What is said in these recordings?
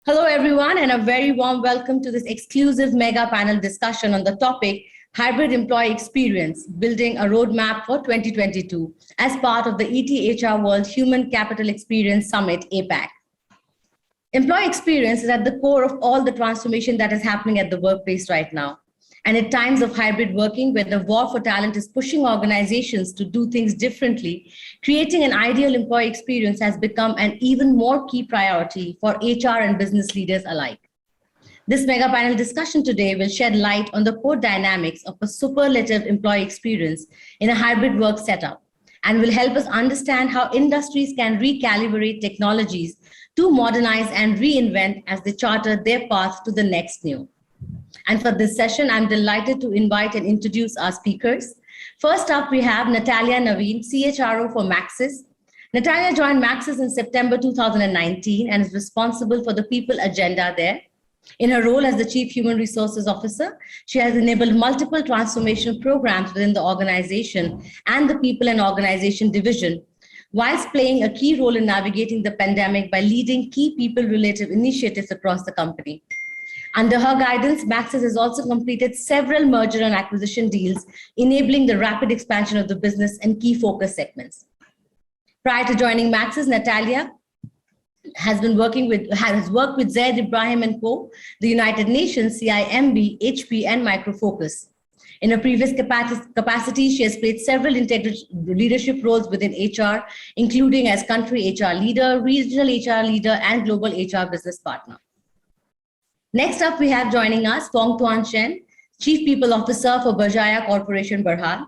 Hello, everyone, and a very warm welcome to this exclusive mega panel discussion on the topic Hybrid Employee Experience, Building a Roadmap for 2022 as part of the ETHR World Human Capital Experience Summit, APAC. Employee experience is at the core of all the transformation that is happening at the workplace right now. And at times of hybrid working, where the war for talent is pushing organizations to do things differently, creating an ideal employee experience has become an even more key priority for HR and business leaders alike. This mega panel discussion today will shed light on the core dynamics of a superlative employee experience in a hybrid work setup and will help us understand how industries can recalibrate technologies to modernize and reinvent as they charter their path to the next new. And for this session, I'm delighted to invite and introduce our speakers. First up, we have Natalia Naveen, CHRO for Maxis. Natalia joined Maxis in September 2019 and is responsible for the people agenda there. In her role as the Chief Human Resources Officer, she has enabled multiple transformation programs within the organization and the People and Organization division, whilst playing a key role in navigating the pandemic by leading key people-related initiatives across the company. Under her guidance, Maxis has also completed several merger and acquisition deals, enabling the rapid expansion of the business and key focus segments. Prior to joining Maxis, Natalia has worked with Zaid Ibrahim and Co., the United Nations, CIMB, HP, and Micro Focus. In her previous capacity, she has played several integral leadership roles within HR, including as country HR leader, regional HR leader, and global HR business partner. Next up, we have joining us Phong Tuan Chen, Chief People Officer for Berjaya Corporation Berhad.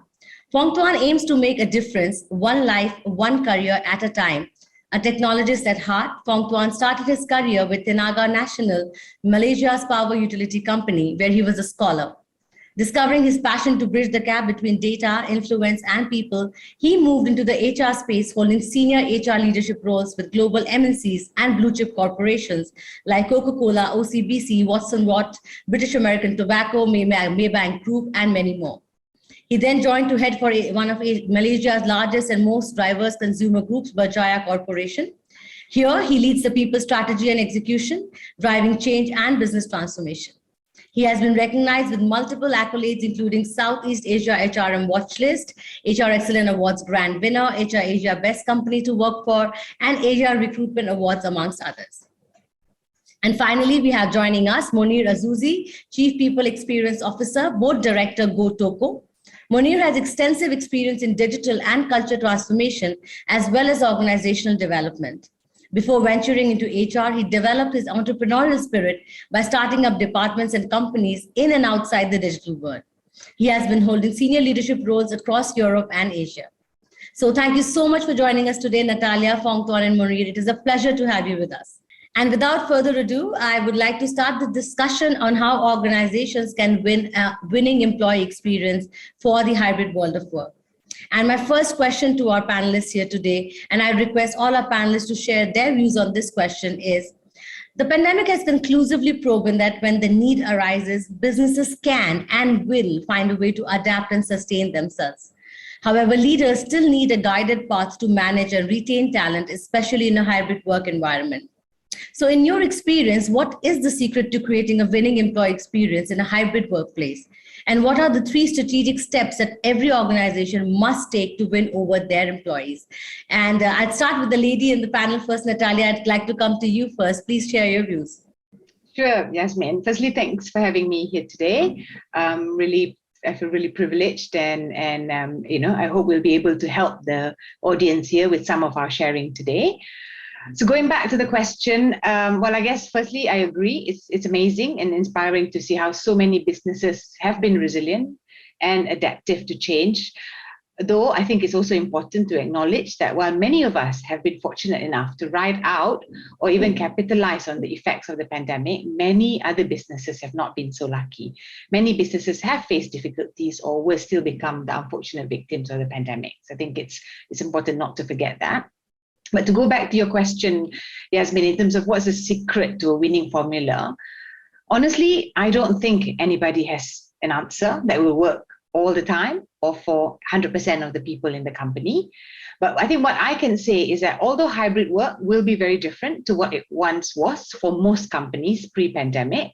Phong Tuan aims to make a difference, one life, one career at a time. A technologist at heart, Phong Tuan started his career with Tenaga Nasional, Malaysia's power utility company, where he was a scholar. Discovering his passion to bridge the gap between data, influence, and people, he moved into the HR space, holding senior HR leadership roles with global MNCs and blue chip corporations like Coca-Cola, OCBC, Watson Watt, British American Tobacco, Maybank Group, and many more. He then joined to head for one of Malaysia's largest and most diverse consumer groups, Berjaya Corporation. Here, he leads the people strategy and execution, driving change and business transformation. He has been recognized with multiple accolades, including Southeast Asia HRM Watchlist, HR Excellence Awards Grand Winner, HR Asia Best Company to Work For, and Asia Recruitment Awards, amongst others. And finally, we have joining us Monir Azuzi, Chief People Experience Officer, Board Director, GoToco. Monir has extensive experience in digital and culture transformation, as well as organizational development. Before venturing into HR, he developed his entrepreneurial spirit by starting up departments and companies in and outside the digital world. He has been holding senior leadership roles across Europe and Asia. So thank you so much for joining us today, Natalia, Phong Tuan, and Monir. It is a pleasure to have you with us. And without further ado, I would like to start the discussion on how organizations can win a winning employee experience for the hybrid world of work. And my first question to our panelists here today, and I request all our panelists to share their views on this question, is the pandemic has conclusively proven that when the need arises, businesses can and will find a way to adapt and sustain themselves. However, leaders still need a guided path to manage and retain talent, especially in a hybrid work environment. So in your experience, what is the secret to creating a winning employee experience in a hybrid workplace? And what are the 3 strategic steps that every organization must take to win over their employees? And I'd start with the lady in the panel first. Natalia, I'd like to come to you first. Please share your views. Sure, Yasmin. Firstly, thanks for having me here today. I feel really privileged, and I hope we'll be able to help the audience here with some of our sharing today. So going back to the question, well, I guess firstly, I agree. It's amazing and inspiring to see how so many businesses have been resilient and adaptive to change. Though I think it's also important to acknowledge that while many of us have been fortunate enough to ride out or even capitalize on the effects of the pandemic, many other businesses have not been so lucky. Many businesses have faced difficulties or will still become the unfortunate victims of the pandemic. So I think it's important not to forget that. But to go back to your question, Yasmin, in terms of what's the secret to a winning formula, honestly, I don't think anybody has an answer that will work all the time or for 100% of the people in the company. But I think what I can say is that although hybrid work will be very different to what it once was for most companies pre-pandemic,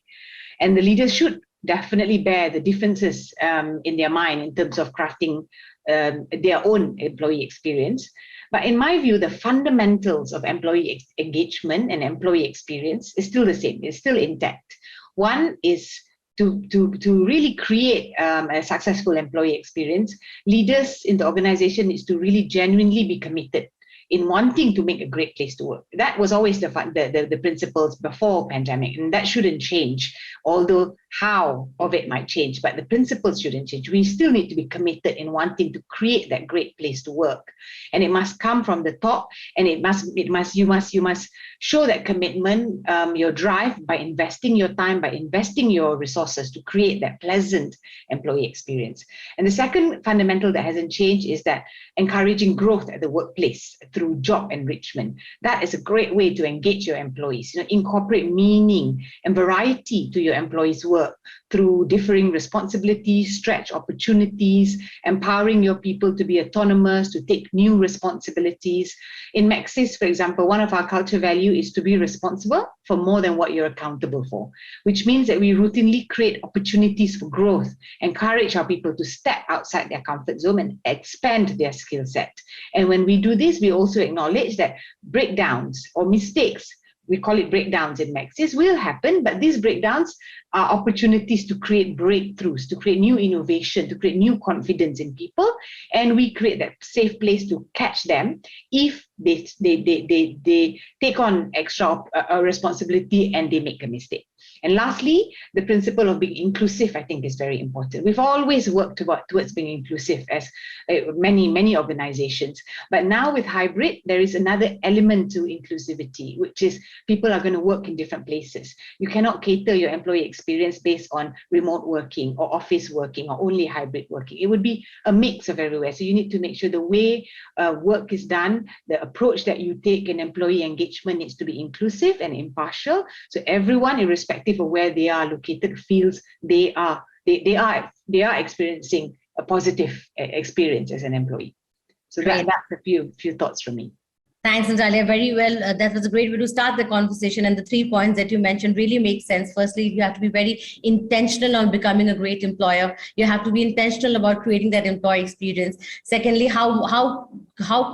and the leaders should definitely bear the differences in their mind in terms of crafting their own employee experience. But in my view, the fundamentals of employee engagement and employee experience is still the same, it's still intact. One is to really create a successful employee experience. Leaders in the organization is to really genuinely be committed in wanting to make a great place to work. That was always the principles before pandemic, and that shouldn't change, although how of it might change, but the principles shouldn't change. We still need to be committed in wanting to create that great place to work. And it must come from the top, and you must show that commitment, your drive, by investing your time, by investing your resources to create that pleasant employee experience. And the second fundamental that hasn't changed is that encouraging growth at the workplace through job enrichment. That is a great way to engage your employees. Incorporate meaning and variety to your employees' work through differing responsibilities, stretch opportunities, empowering your people to be autonomous, to take new responsibilities. In Maxis, for example, one of our culture value is to be responsible for more than what you're accountable for, which means that we routinely create opportunities for growth, encourage our people to step outside their comfort zone and expand their skill set. And when we do this, we also acknowledge that breakdowns or mistakes, we call it breakdowns in Maxis, will happen, but these breakdowns are opportunities to create breakthroughs, to create new innovation, to create new confidence in people, and we create that safe place to catch them if they take on extra responsibility and they make a mistake. And lastly, the principle of being inclusive, I think, is very important. We've always worked towards being inclusive as many organizations. But now with hybrid, there is another element to inclusivity, which is people are going to work in different places. You cannot cater your employee experience based on remote working or office working or only hybrid working. It would be a mix of everywhere. So you need to make sure the way work is done, the approach that you take in employee engagement needs to be inclusive and impartial. So everyone, irrespective of where they are located, feels they are experiencing a positive experience as an employee. So that's a few thoughts from me. Thanks, Natalia. Very well. That was a great way to start the conversation. And the 3 points that you mentioned really make sense. Firstly, you have to be very intentional on becoming a great employer. You have to be intentional about creating that employee experience. Secondly, how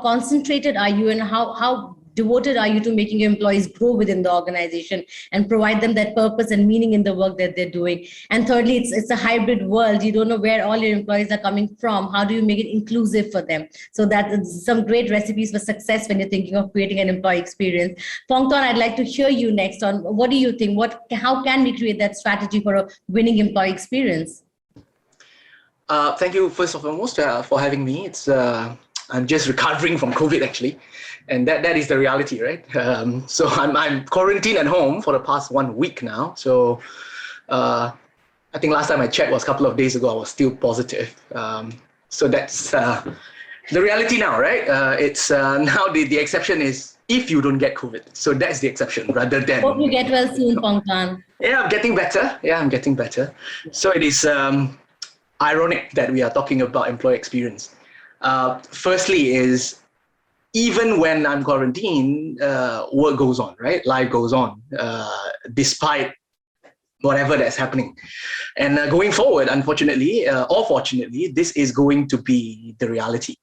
concentrated are you and how devoted are you to making your employees grow within the organization and provide them that purpose and meaning in the work that they're doing. And thirdly, it's a hybrid world. You don't know where all your employees are coming from. How do you make it inclusive for them? So that's some great recipes for success when you're thinking of creating an employee experience. Pongton, I'd like to hear you next on what do you think? How can we create that strategy for a winning employee experience? Thank you, first and foremost, for having me. I'm just recovering from COVID, actually, and that is the reality, right? So I'm quarantined at home for the past 1 week now. So I think last time I checked was a couple of days ago. I was still positive. So that's the reality now, right? It's now the exception is if you don't get COVID. So that's the exception rather than. Hope you get well soon, Pongtan. Yeah, I'm getting better. So it is ironic that we are talking about employee experience. Firstly is even when I'm quarantined, work goes on, right? Life goes on, despite whatever that's happening. And going forward, unfortunately, or fortunately, this is going to be the reality.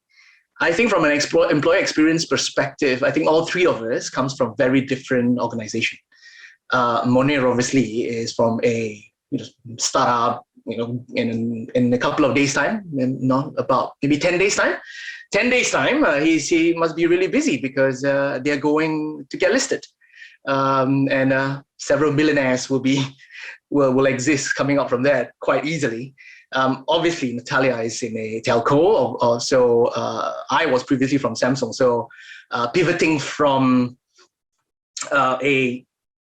I think from an employee experience perspective, I think all three of us comes from very different organizations. Monir obviously is from a startup, in a couple of days' time, about maybe 10 days' time. 10 days' time, he must be really busy because they're going to get listed. And several millionaires will exist coming up from that quite easily. Obviously, Natalia is in a telco, so I was previously from Samsung. So pivoting from a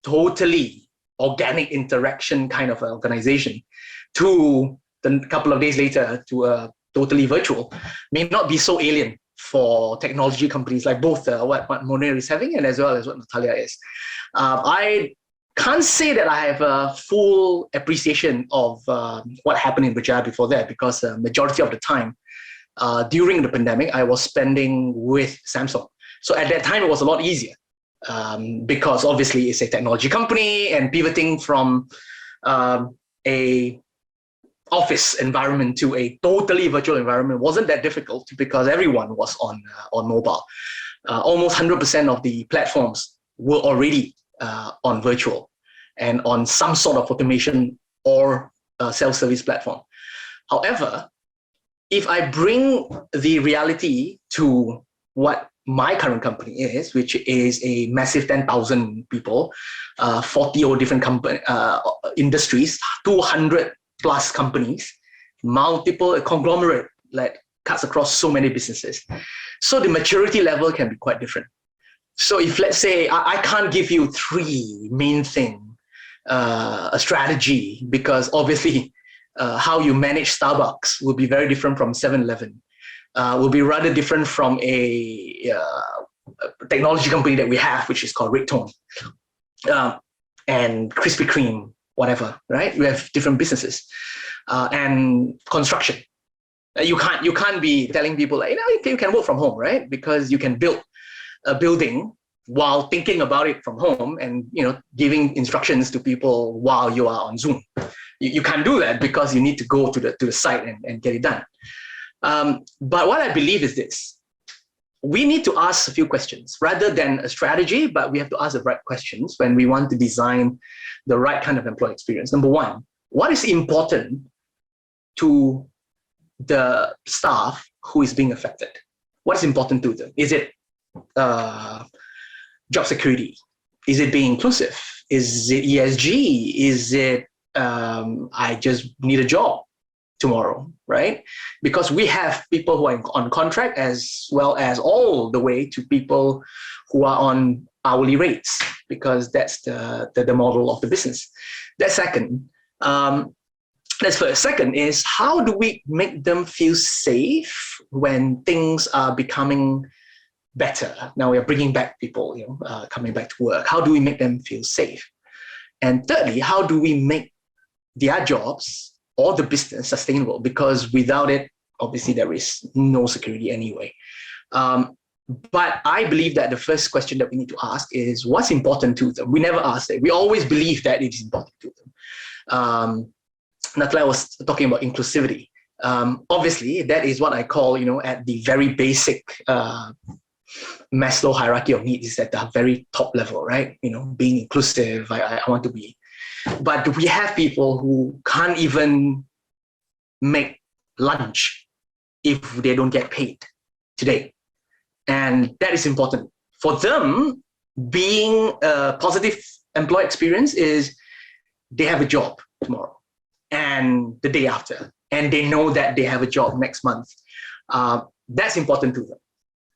totally organic interaction kind of organization to the couple of days later to a totally virtual may not be so alien for technology companies like both what Monir is having and as well as what Natalia is. I can't say that I have a full appreciation of what happened in Berjaya before that, because the majority of the time during the pandemic, I was spending with Samsung. So at that time, it was a lot easier because obviously it's a technology company, and pivoting from a office environment to a totally virtual environment wasn't that difficult because everyone was on mobile. Almost 100% of the platforms were already on virtual and on some sort of automation or self-service platform. However, if I bring the reality to what my current company is, which is a massive 10,000 people, 40 or different industries, 200 plus companies, multiple conglomerate that cuts across so many businesses. So the maturity level can be quite different. So if, let's say, I can't give you three main things, a strategy, because obviously how you manage Starbucks will be very different from 7-Eleven, will be rather different from a technology company that we have, which is called Realtime, and Krispy Kreme, whatever, right? We have different businesses, and construction. You can't be telling people, like, you can work from home, right? Because you can build a building while thinking about it from home, and giving instructions to people while you are on Zoom. You can't do that because you need to go to the site and get it done. But what I believe is this: we need to ask a few questions rather than a strategy, but we have to ask the right questions when we want to design the right kind of employee experience. Number one, what is important to the staff who is being affected? What is important to them? Is it job security? Is it being inclusive? Is it ESG? Is it I just need a job tomorrow, right? Because we have people who are on contract, as well as all the way to people who are on hourly rates, because that's the model of the business. That's second. That's first. Second is, how do we make them feel safe when things are becoming better? Now we are bringing back people, coming back to work. How do we make them feel safe? And thirdly, how do we make their jobs or the business sustainable? Because without it, obviously there is no security anyway. But I believe that the first question that we need to ask is, what's important to them? We never ask that. We always believe that it is important to them. Nathalie was talking about inclusivity. Obviously, that is what I call, at the very basic Maslow hierarchy of needs, is at the very top level, right? Being inclusive, I want to be. But we have people who can't even make lunch if they don't get paid today. And that is important. For them, being a positive employee experience is they have a job tomorrow and the day after, and they know that they have a job next month. That's important to them.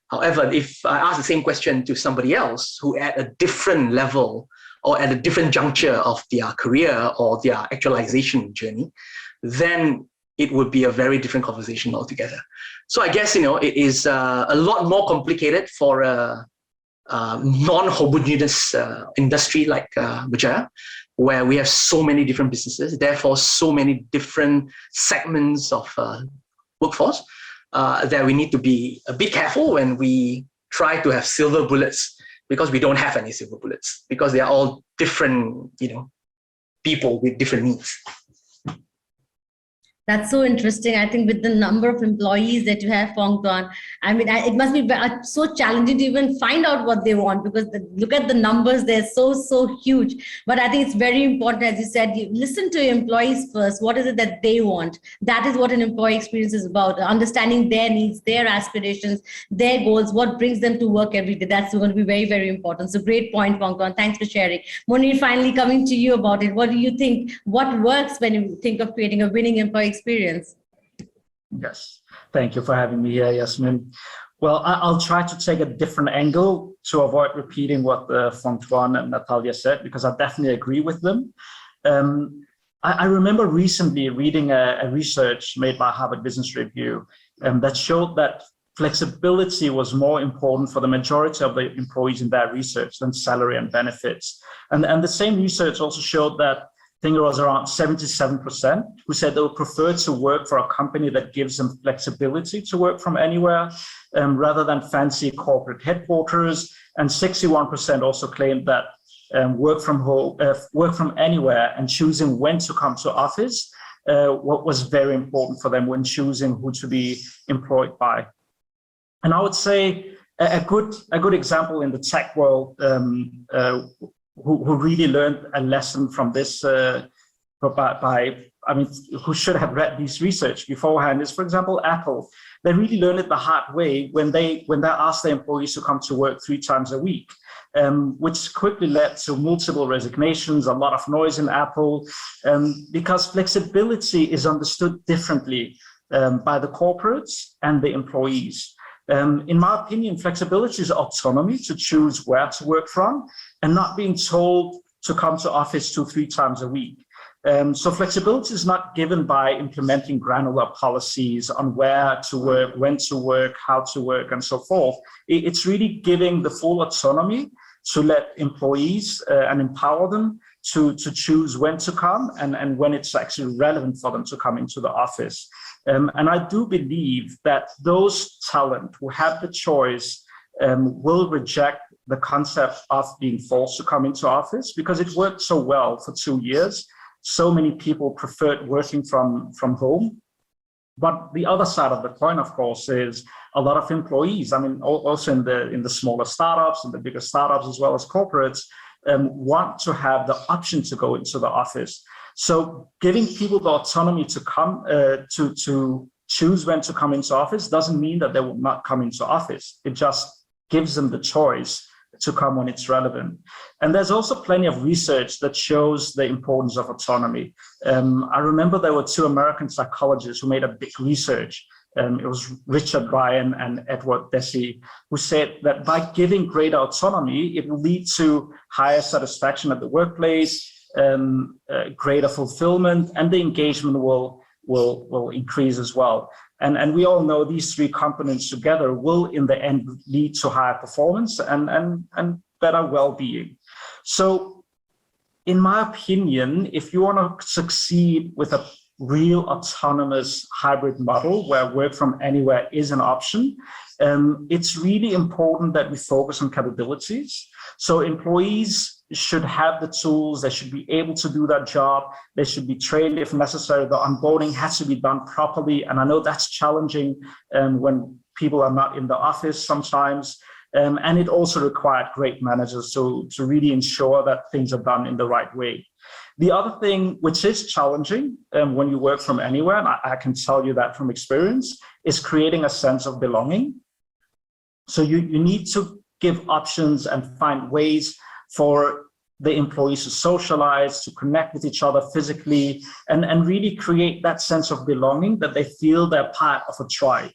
However, if I ask the same question to somebody else who at a different level or at a different juncture of their career or their actualization journey, then it would be a very different conversation altogether. So I guess, it is a lot more complicated for a non-homogeneous industry like Berjaya, where we have so many different businesses, therefore so many different segments of workforce, that we need to be a bit careful when we try to have silver bullets, because we don't have any silver bullets, because they are all different, people with different needs. That's so interesting. I think with the number of employees that you have, Pongtuan, it must be so challenging to even find out what they want, because look at the numbers, they're so huge. But I think it's very important, as you said, you listen to your employees first. What is it that they want? That is what an employee experience is about, understanding their needs, their aspirations, their goals, what brings them to work every day. That's going to be very, very important. So great point, Pongtuan. Thanks for sharing. Monir, finally coming to you about it. What do you think? What works when you think of creating a winning employee experience? Yes, thank you for having me here, Yasmin. Well, I'll try to take a different angle to avoid repeating what Pongtuan and Natalia said, because I definitely agree with them. I remember recently reading a research made by Harvard Business Review that showed that flexibility was more important for the majority of the employees in their research than salary and benefits. And the same research also showed that, I think it was around 77% who said they would prefer to work for a company that gives them flexibility to work from anywhere rather than fancy corporate headquarters. And 61% also claimed that work from anywhere and choosing when to come to office what was very important for them when choosing who to be employed by. And I would say a good example in the tech world who really learned a lesson from this who should have read this research beforehand is, for example, Apple. They really learned it the hard way when they asked their employees to come to work 3 times a week, which quickly led to multiple resignations, a lot of noise in Apple, because flexibility is understood differently by the corporates and the employees. In my opinion, flexibility is autonomy to choose where to work from and not being told to come to office 2-3 times a week. So flexibility is not given by implementing granular policies on where to work, when to work, how to work, and so forth. It's really giving the full autonomy to let employees and empower them to choose when to come and when it's actually relevant for them to come into the office. And I do believe that those talent who have the choice will reject the concept of being forced to come into office because it worked so well for 2 years. So many people preferred working from home. But the other side of the coin, of course, is a lot of employees. I mean, also in the smaller startups and the bigger startups, as well as corporates, want to have the option to go into the office. So giving people the autonomy to come to choose when to come into office doesn't mean that they will not come into office. It just gives them the choice to come when it's relevant. And there's also plenty of research that shows the importance of autonomy. I remember there were 2 American psychologists who made a big research. It was Richard Ryan and Edward Deci, who said that by giving greater autonomy, it will lead to higher satisfaction at the workplace, greater fulfillment, and the engagement will increase as well. And we all know these 3 components together will, in the end, lead to higher performance and better well-being. So, in my opinion, if you want to succeed with a real autonomous hybrid model where work from anywhere is an option, it's really important that we focus on capabilities. So employees should have the tools, they should be able to do that job, they should be trained if necessary, the onboarding has to be done properly. And I know that's challenging when people are not in the office sometimes. And it also required great managers to really ensure that things are done in the right way. The other thing which is challenging when you work from anywhere, and I can tell you that from experience, is creating a sense of belonging. So you need to give options and find ways for the employees to socialize, to connect with each other physically, and really create that sense of belonging, that they feel they're part of a tribe.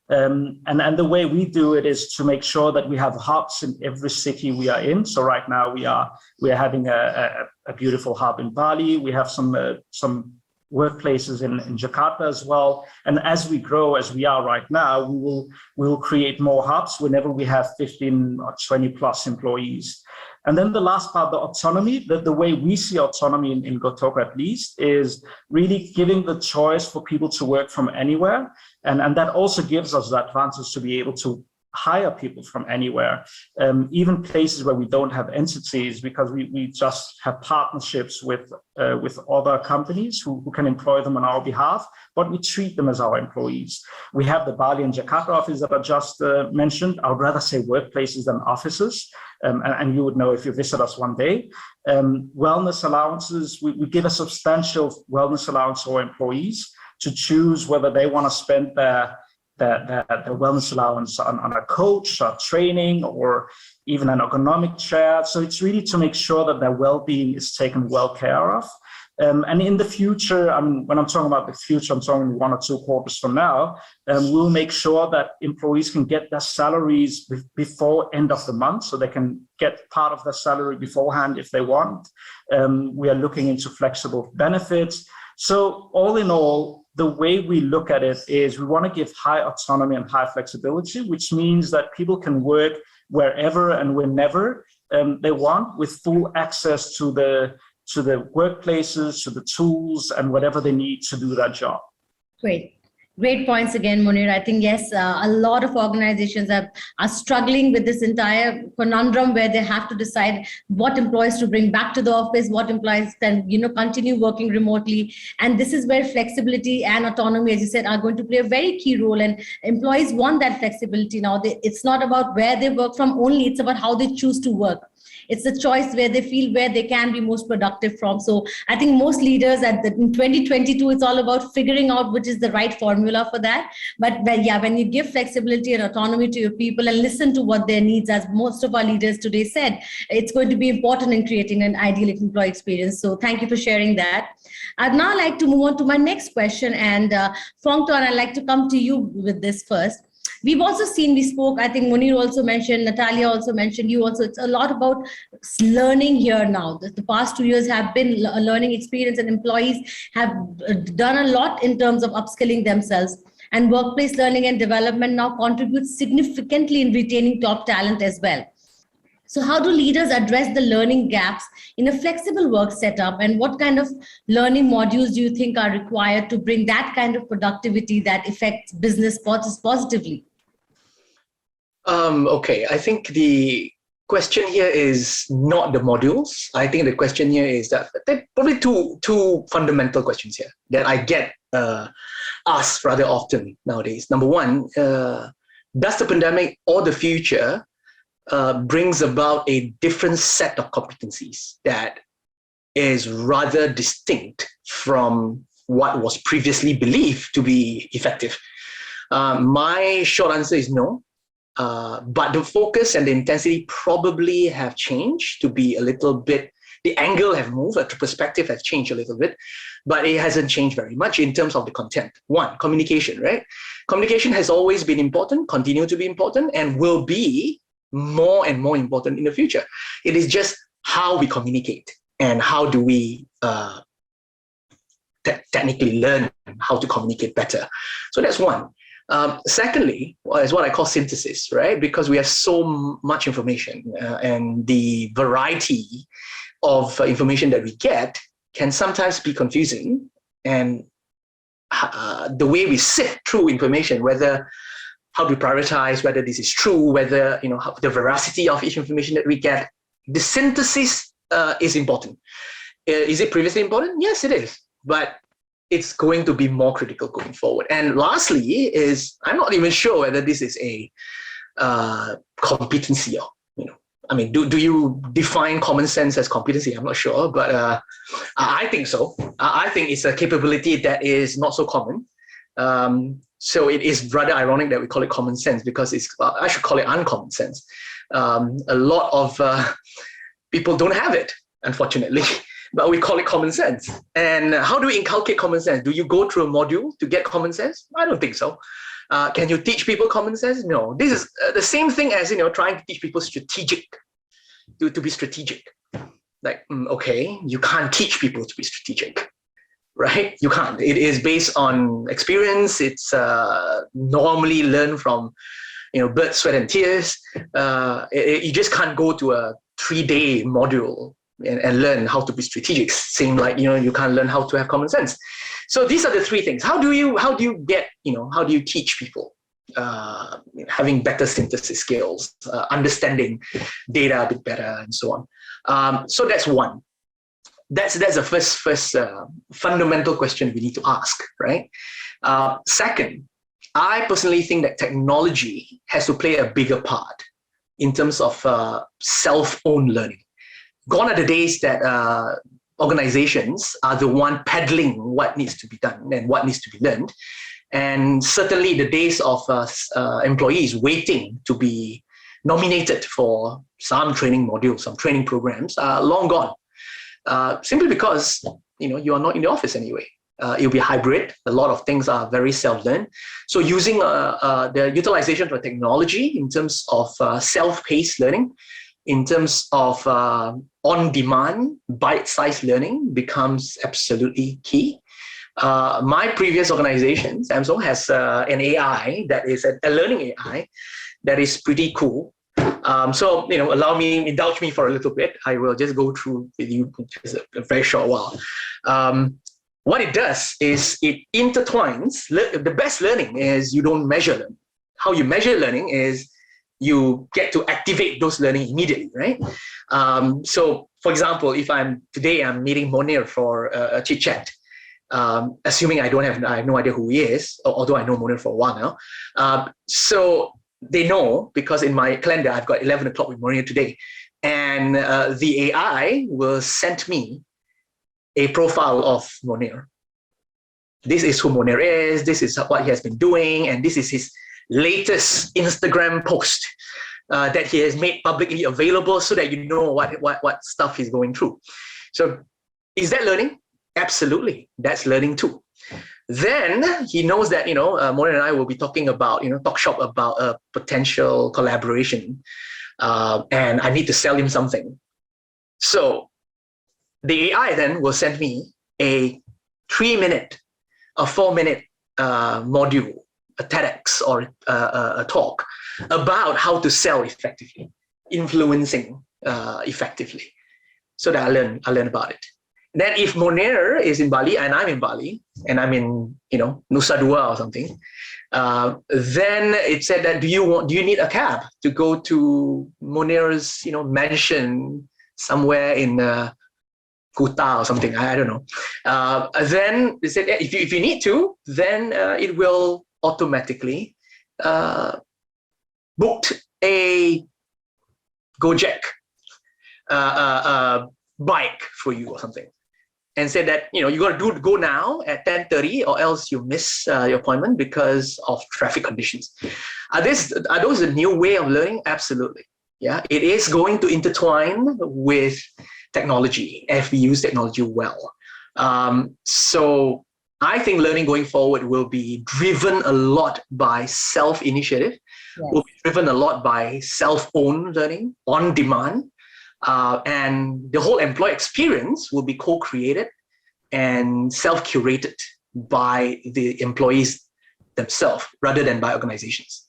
And the way we do it is to make sure that we have hubs in every city we are in. So right now we are having a beautiful hub in Bali. We have some workplaces in Jakarta as well. And as we grow, as we are right now, we will create more hubs whenever we have 15 or 20 plus employees. And then the last part, the autonomy, the way we see autonomy in Gotoku at least, is really giving the choice for people to work from anywhere. And that also gives us the advantage to be able to hire people from anywhere, even places where we don't have entities, because we just have partnerships with other companies who can employ them on our behalf, but we treat them as our employees. We have the Bali and Jakarta office that I just mentioned. I would rather say workplaces than offices, and you would know if you visit us one day. Wellness allowances, we give a substantial wellness allowance to our employees to choose whether they want to spend their wellness allowance on a coach, or training, or even an ergonomic chair. So it's really to make sure that their well-being is taken well care of. And in the future, when I'm talking about the future, I'm talking 1 or 2 quarters from now, we'll make sure that employees can get their salaries before end of the month, so they can get part of their salary beforehand if they want. We are looking into flexible benefits. So all in all, the way we look at it is we want to give high autonomy and high flexibility, which means that people can work wherever and whenever they want, with full access to the workplaces, to the tools, and whatever they need to do that job. Great. Great points again, Munir. I think, yes, a lot of organizations are struggling with this entire conundrum where they have to decide what employees to bring back to the office, what employees can, continue working remotely. And this is where flexibility and autonomy, as you said, are going to play a very key role. And employees want that flexibility now. It's not about where they work from only, it's about how they choose to work. It's a choice where they feel where they can be most productive from. So I think most leaders in 2022, it's all about figuring out which is the right formula for that. But when you give flexibility and autonomy to your people and listen to what their needs, as most of our leaders today said, it's going to be important in creating an ideal employee experience. So thank you for sharing that. I'd now like to move on to my next question. And Phong Tuan, I'd like to come to you with this first. We've also seen, we spoke, I think Munir also mentioned, Natalia also mentioned, you also, it's a lot about learning here now. The past 2 years have been a learning experience, and employees have done a lot in terms of upskilling themselves. And workplace learning and development now contributes significantly in retaining top talent as well. So how do leaders address the learning gaps in a flexible work setup, and what kind of learning modules do you think are required to bring that kind of productivity that affects business positively? Okay, I think the question here is not the modules. I think the question here is that there are probably two fundamental questions here that I get asked rather often nowadays. Number one, does the pandemic or the future brings about a different set of competencies that is rather distinct from what was previously believed to be effective? My short answer is no. But the focus and the intensity probably have changed to be a little bit, the angle have moved, the perspective has changed a little bit, but it hasn't changed very much in terms of the content. One, communication, right? Communication has always been important, continue to be important, and will be more and more important in the future. It is just how we communicate and how do we technically learn how to communicate better. So that's one. Secondly, is what I call synthesis, right? Because we have so much information and the variety of information that we get can sometimes be confusing. And the way we sift through information, whether how to prioritize, whether this is true, whether, the veracity of each information that we get, the synthesis is important. Is it previously important? Yes, it is. But it's going to be more critical going forward. And lastly is, I'm not even sure whether this is a competency or, do you define common sense as competency? I'm not sure, but I think so. I think it's a capability that is not so common. So it is rather ironic that we call it common sense, because I should call it uncommon sense. A lot of people don't have it, unfortunately. But we call it common sense. And how do we inculcate common sense? Do you go through a module to get common sense? I don't think so. Can you teach people common sense? No. This is the same thing as trying to teach people to be strategic. Like, okay, you can't teach people to be strategic, right? You can't. It is based on experience. It's normally learned from blood, sweat, and tears. You just can't go to a 3-day module and learn how to be strategic. Same like you can't learn how to have common sense. So these are the three things. How do you get how do you teach people having better synthesis skills, understanding data a bit better, and so on. So that's one. That's the first fundamental question we need to ask, right? Second, I personally think that technology has to play a bigger part in terms of self-owned learning. Gone are the days that organizations are the one peddling what needs to be done and what needs to be learned. And certainly the days of employees waiting to be nominated for some training modules, some training programs are long gone. Simply because you are not in the office anyway. It'll be hybrid. A lot of things are very self-learned. So using the utilization of technology in terms of self-paced learning, in terms of on-demand, bite-sized learning becomes absolutely key. My previous organization, Samsung, has an AI that is a learning AI that is pretty cool. So, indulge me for a little bit. I will just go through with you just a very short while. What it does is it intertwines. The best learning is you don't measure learning. How you measure learning is you get to activate those learning immediately, right? So, for example, if I'm meeting Monir for a chit chat, assuming I have no idea who he is, although I know Monir for a while now. So they know because in my calendar I've got 11 o'clock with Monir today, and the AI will send me a profile of Monir. This is who Monir is. This is what he has been doing, and this is his latest Instagram post that he has made publicly available, so that you know what stuff he's going through. So, is that learning? Absolutely, that's learning too. Then he knows that Monir and I will be talking about talk shop about a potential collaboration, and I need to sell him something. So, the AI then will send me a 3-minute, a 4-minute module, a TEDx or a talk about how to sell effectively, influencing effectively, so that I learn about it. Then if Monir is in Bali and I'm in Bali and I'm in Nusa Dua or something, then it said that do you need a cab to go to Monir's mansion somewhere in Kuta or something, I don't know. Then they said if you need to, then it will automatically booked a Gojek bike for you or something, and said that you got to go now at 10:30 or else you miss your appointment because of traffic conditions. Are those a new way of learning? Absolutely. Yeah, it is going to intertwine with technology if we use technology well. So I think learning going forward will be driven a lot by self-initiative, will be driven a lot by self-owned learning on demand, and the whole employee experience will be co-created and self-curated by the employees themselves rather than by organizations.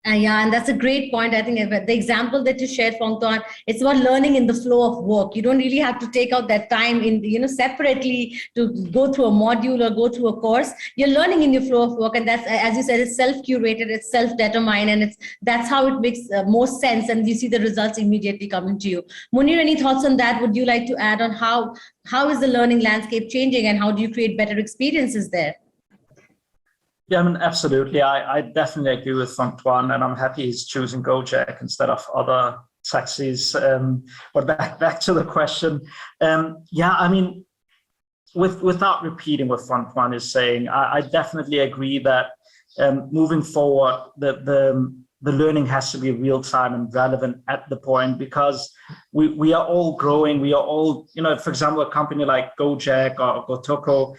Yeah, and that's a great point. I think the example that you shared, Phong Tuan, it's about learning in the flow of work. You don't really have to take out that time separately to go through a module or go through a course. You're learning in your flow of work, and that's, as you said, it's self-curated, it's self-determined, and that's how it makes most sense. And you see the results immediately coming to you. Monir, any thoughts on that? Would you like to add on how is the learning landscape changing, and how do you create better experiences there? Yeah, I mean, absolutely. I definitely agree with Phong Tuan, and I'm happy he's choosing Gojek instead of other taxis. But back to the question. Yeah, I mean, without repeating what Phong Tuan is saying, I definitely agree that moving forward, the learning has to be real time and relevant at the point, because we are all growing. We are all, for example, a company like Gojek or Gotoko,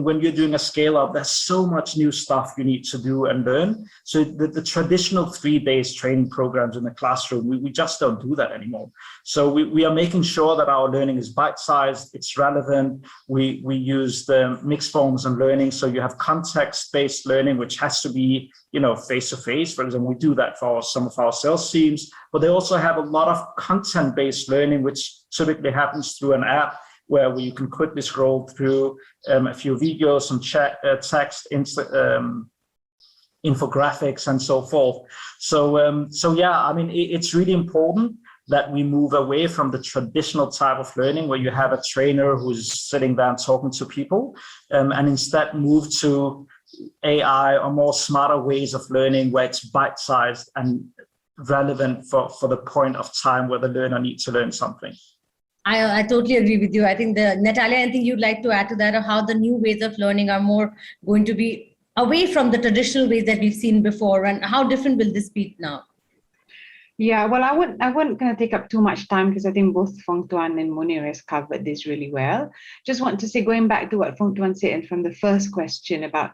when you're doing a scale up, there's so much new stuff you need to do and learn. So the traditional 3-day training programs in the classroom, we just don't do that anymore. So we are making sure that our learning is bite-sized, it's relevant. We use the mixed forms of learning. So you have context-based learning, which has to be face-to-face. For example, we do that for some of our sales teams, but they also have a lot of content-based learning, which typically happens through an app where you can quickly scroll through a few videos, some text, infographics, and so forth. So yeah, I mean, it's really important that we move away from the traditional type of learning where you have a trainer who's sitting there and talking to people, and instead move to AI or more smarter ways of learning where it's bite-sized and relevant for the point of time where the learner needs to learn something. I totally agree with you. I think Natalia, anything you'd like to add to that, or how the new ways of learning are more going to be away from the traditional ways that we've seen before, and how different will this be now? Yeah, well, I wouldn't kind of take up too much time, because I think both Phong Tuan and Monir has covered this really well. Just want to say, going back to what Phong Tuan said, and from the first question about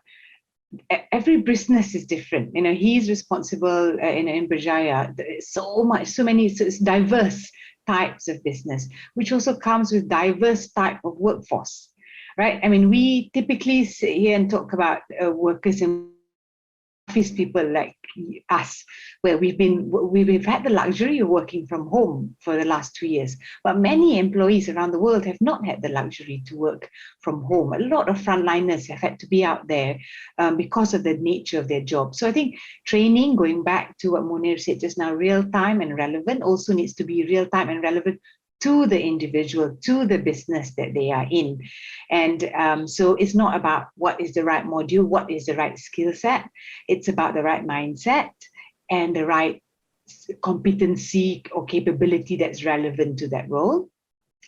every business is different. He's responsible in Berjaya. So it's diverse types of business, which also comes with diverse type of workforce. right? I mean, we typically sit here and talk about workers and office people like us, where we've had the luxury of working from home for the last 2 years, but many employees around the world have not had the luxury to work from home. A lot of frontliners have had to be out there because of the nature of their job. So I think training, going back to what Munir said just now, real time and relevant, also needs to be real time and relevant to the individual, to the business that they are in. And so it's not about what is the right module, what is the right skill set. It's about the right mindset and the right competency or capability that's relevant to that role.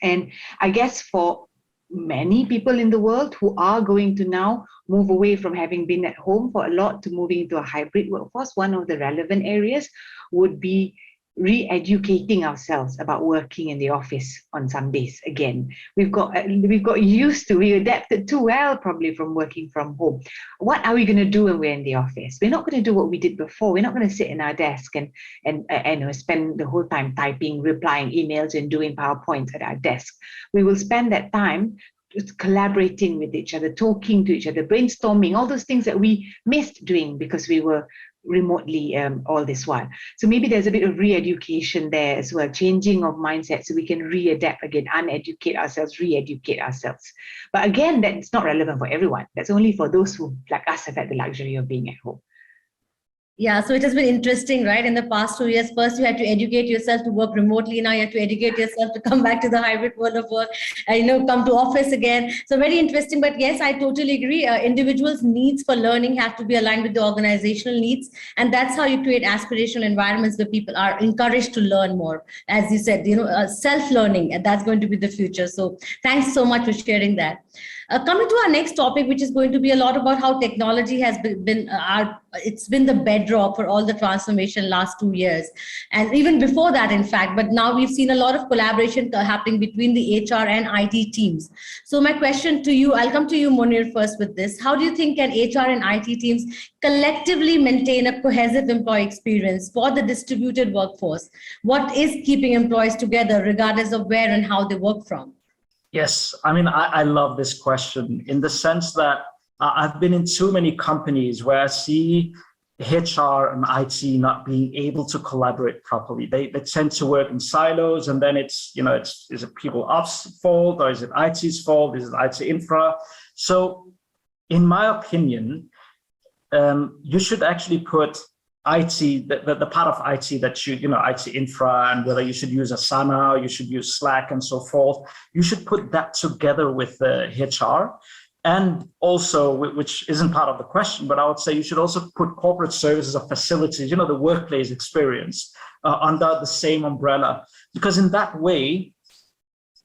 And I guess for many people in the world who are going to now move away from having been at home for a lot to moving into a hybrid workforce, one of the relevant areas would be re-educating ourselves about working in the office on some days again. We've got used to, we adapted too well probably from working from home. What are we going to do when we're in the office? We're not going to do what we did before. We're not going to sit in our desk and spend the whole time typing, replying emails and doing PowerPoints at our desk. We will spend that time collaborating with each other, talking to each other, brainstorming, all those things that we missed doing because we were remotely all this while. So maybe there's a bit of re-education there as well, changing of mindset so we can re-adapt again, uneducate ourselves, re-educate ourselves. But again, that's not relevant for everyone. That's only for those who, like us, have had the luxury of being at home. Yeah, so it has been interesting, right? In the past 2 years, first you had to educate yourself to work remotely. Now you have to educate yourself to come back to the hybrid world of work and, come to office again. So very interesting. But yes, I totally agree. Individuals' needs for learning have to be aligned with the organizational needs. And that's how you create aspirational environments where people are encouraged to learn more. As you said, self-learning, and that's going to be the future. So thanks so much for sharing that. Coming to our next topic, which is going to be a lot about how technology has it's been the bedrock for all the transformation last 2 years, and even before that, in fact. But now we've seen a lot of collaboration happening between the HR and IT teams. So my question to you, I'll come to you, Munir, first with this. How do you think can HR and IT teams collectively maintain a cohesive employee experience for the distributed workforce? What is keeping employees together, regardless of where and how they work from? Yes, I mean, I love this question in the sense that I've been in too many companies where I see HR and IT not being able to collaborate properly. They tend to work in silos, and then is it people ops' fault, or is it IT's fault? Is it IT infra? So in my opinion, you should actually put IT, the part of IT that IT infra, and whether you should use Asana, or you should use Slack and so forth, you should put that together with the HR. And also, which isn't part of the question, but I would say you should also put corporate services or facilities, the workplace experience under the same umbrella, because in that way,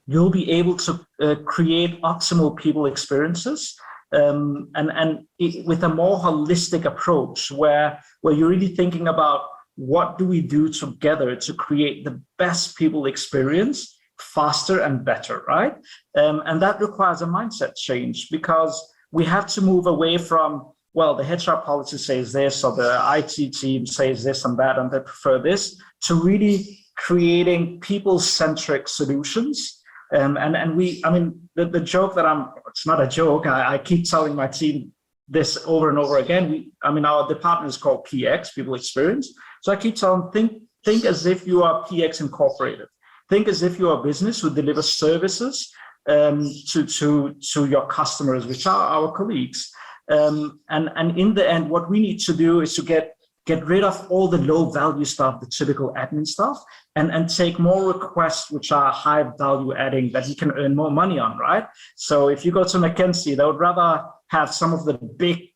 you'll be able to create optimal people experiences. With a more holistic approach where you're really thinking about what do we do together to create the best people experience faster and better, right? And that requires a mindset change, because we have to move away from, well, the HR policy says this, or the IT team says this and that, and they prefer this, to really creating people-centric solutions. The joke that it's not a joke, I keep telling my team this over and over again. Our department is called PX, People Experience. So I keep telling them, think as if you are PX Incorporated. Think as if you are a business who delivers services to your customers, which are our colleagues. And in the end, what we need to do is to get rid of all the low value stuff, the typical admin stuff, and take more requests which are high value adding that you can earn more money on, right? So if you go to McKinsey, they would rather have some of the big,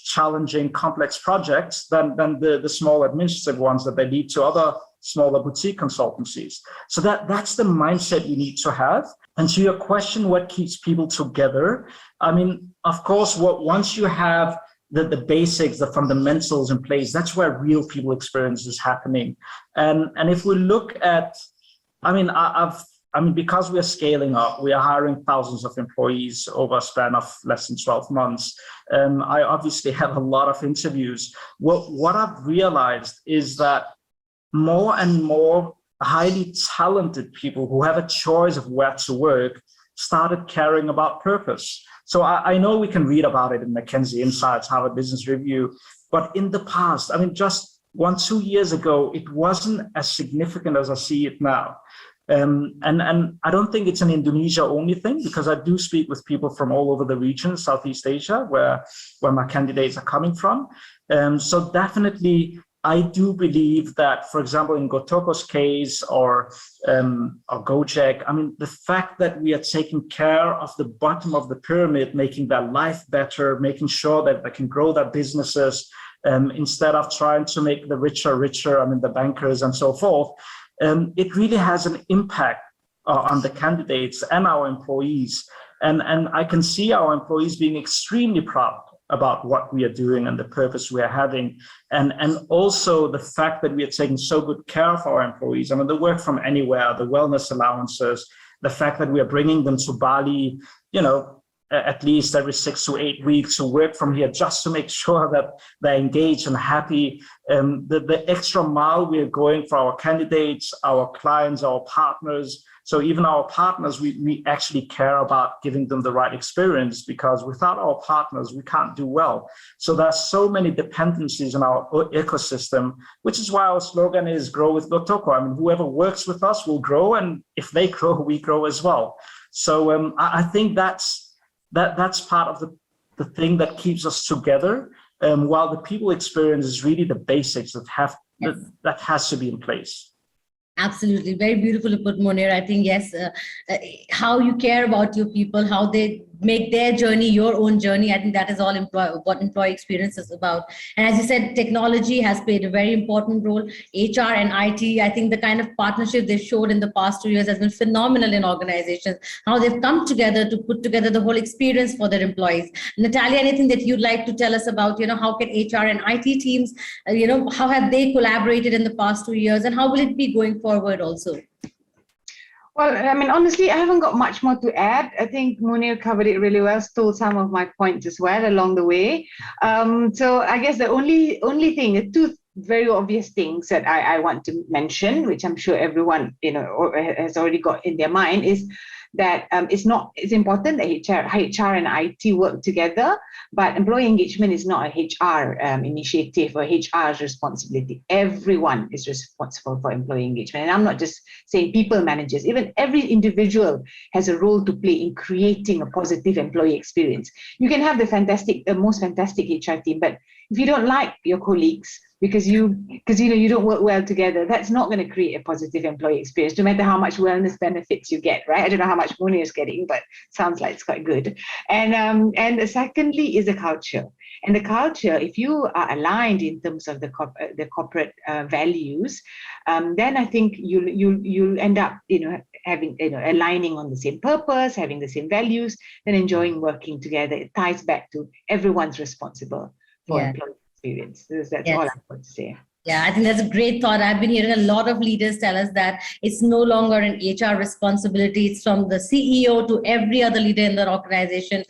challenging, complex projects than the small administrative ones that they lead to other smaller boutique consultancies. So that's the mindset you need to have. And to your question, what keeps people together? Of course, once you have the basics, the fundamentals in place, that's where real people experience is happening. And if we look at, because we are scaling up, we are hiring thousands of employees over a span of less than 12 months. I obviously have a lot of interviews. What I've realized is that more and more highly talented people who have a choice of where to work started caring about purpose. So I know we can read about it in McKinsey Insights, Harvard Business Review, but in the past, I mean, just 1-2 years ago, it wasn't as significant as I see it now. And I don't think it's an Indonesia only thing, because I do speak with people from all over the region, Southeast Asia, where my candidates are coming from. So definitely, I do believe that, for example, in Gotoko's case or Gojek, I mean, the fact that we are taking care of the bottom of the pyramid, making their life better, making sure that they can grow their businesses, instead of trying to make the richer, I mean, the bankers and so forth, it really has an impact on the candidates and our employees. And I can see our employees being extremely proud about what we are doing and the purpose we are having. And also the fact that we are taking so good care of our employees. I mean, the work from anywhere, the wellness allowances, the fact that we are bringing them to Bali, at least every 6 to 8 weeks to work from here, just to make sure that they're engaged and happy. The extra mile we are going for our candidates, our clients, our partners. So even our partners, we actually care about giving them the right experience, because without our partners, we can't do well. So there's so many dependencies in our ecosystem, which is why our slogan is grow with Gotoko. I mean, whoever works with us will grow, and if they grow, we grow as well. So I think that's part of the thing that keeps us together, while the people experience is really the basics that has to be in place. Absolutely. Very beautifully put, Monir. I think, yes, how you care about your people, how they make their journey your own journey. I think that is all what employee experience is about. And as you said, technology has played a very important role. HR and IT, I think the kind of partnership they've showed in the past 2 years has been phenomenal in organizations, how they've come together to put together the whole experience for their employees. Natalia, anything that you'd like to tell us about, how can HR and IT teams, how have they collaborated in the past 2 years, and how will it be going forward also? Well, I mean, honestly, I haven't got much more to add. I think Munir covered it really well, stole some of my points as well along the way. So I guess the only thing, the two very obvious things that I want to mention, which I'm sure everyone has already got in their mind, is that it's important that HR and IT work together, but employee engagement is not a HR initiative or HR's responsibility. Everyone is responsible for employee engagement. And I'm not just saying people managers, even every individual has a role to play in creating a positive employee experience. You can have the most fantastic HR team, but if you don't like your colleagues, because you don't work well together, that's not going to create a positive employee experience, no matter how much wellness benefits you get, right? I don't know how much Munir is getting, but sounds like it's quite good. And secondly is the culture. And the culture, if you are aligned in terms of the corporate values, then I think you'll end up having aligning on the same purpose, having the same values, and enjoying working together. It ties back to everyone's responsible for employee experience. That's all I want to say. Yeah, I think that's a great thought. I've been hearing a lot of leaders tell us that it's no longer an HR responsibility. It's from the CEO to every other leader in the organization.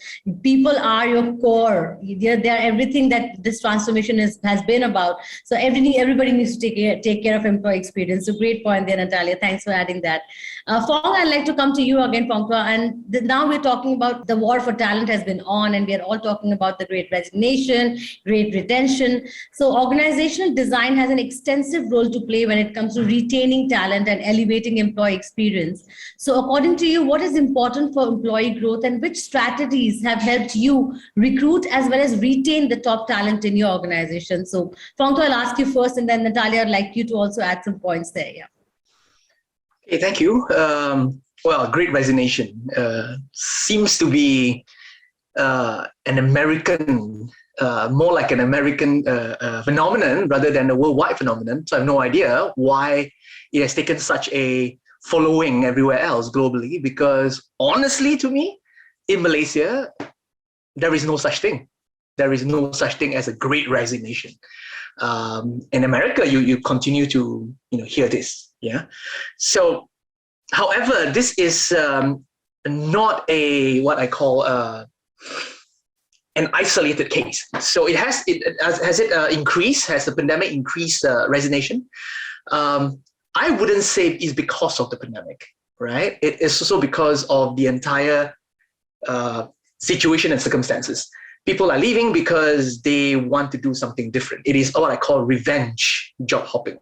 People are your core. They're everything that this transformation has been about. So everybody needs to take care of employee experience. So great point there, Natalia. Thanks for adding that. Fong, I'd like to come to you again, Fongtua. And now we're talking about the war for talent has been on, and we are all talking about the great resignation, great retention. So organizational design has an extensive role to play when it comes to retaining talent and elevating employee experience. So according to you, what is important for employee growth, and which strategies have helped you recruit as well as retain the top talent in your organization? So Fongtua, I'll ask you first, and then Natalia, I'd like you to also add some points there. Yeah. Okay, thank you. Well, great resignation seems to be an American, more like an American phenomenon rather than a worldwide phenomenon. So I have no idea why it has taken such a following everywhere else globally, because honestly, to me, in Malaysia, there is no such thing. There is no such thing as a great resignation. In America, you continue to hear this. Yeah. So, however, this is not what I call an isolated case. So has it increased? Has the pandemic increased resignation? I wouldn't say it's because of the pandemic, right? It is also because of the entire situation and circumstances. People are leaving because they want to do something different. It is what I call revenge job hopping.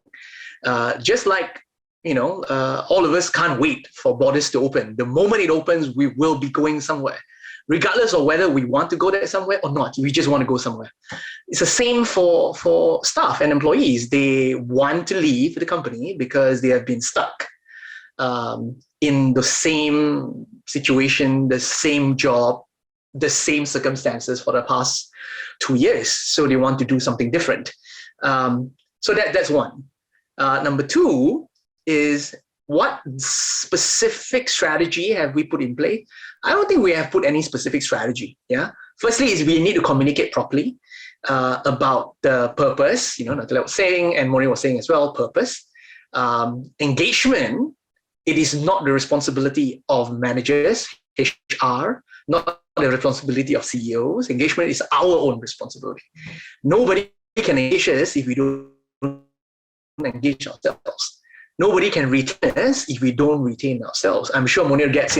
Just like, all of us can't wait for borders to open. The moment it opens, we will be going somewhere, regardless of whether we want to go there somewhere or not. We just want to go somewhere. It's the same for staff and employees. They want to leave the company because they have been stuck in the same situation, the same job, the same circumstances for the past 2 years. So they want to do something different. So that's one. Number two is, what specific strategy have we put in place? I don't think we have put any specific strategy. Yeah. Firstly, is we need to communicate properly about the purpose. Natalia was saying, and Maureen was saying as well, purpose. Engagement, it is not the responsibility of managers, HR, not the responsibility of CEOs. Engagement is our own responsibility. Nobody can engage us if we don't engage ourselves. Nobody can retain us if we don't retain ourselves. I'm sure Munir gets,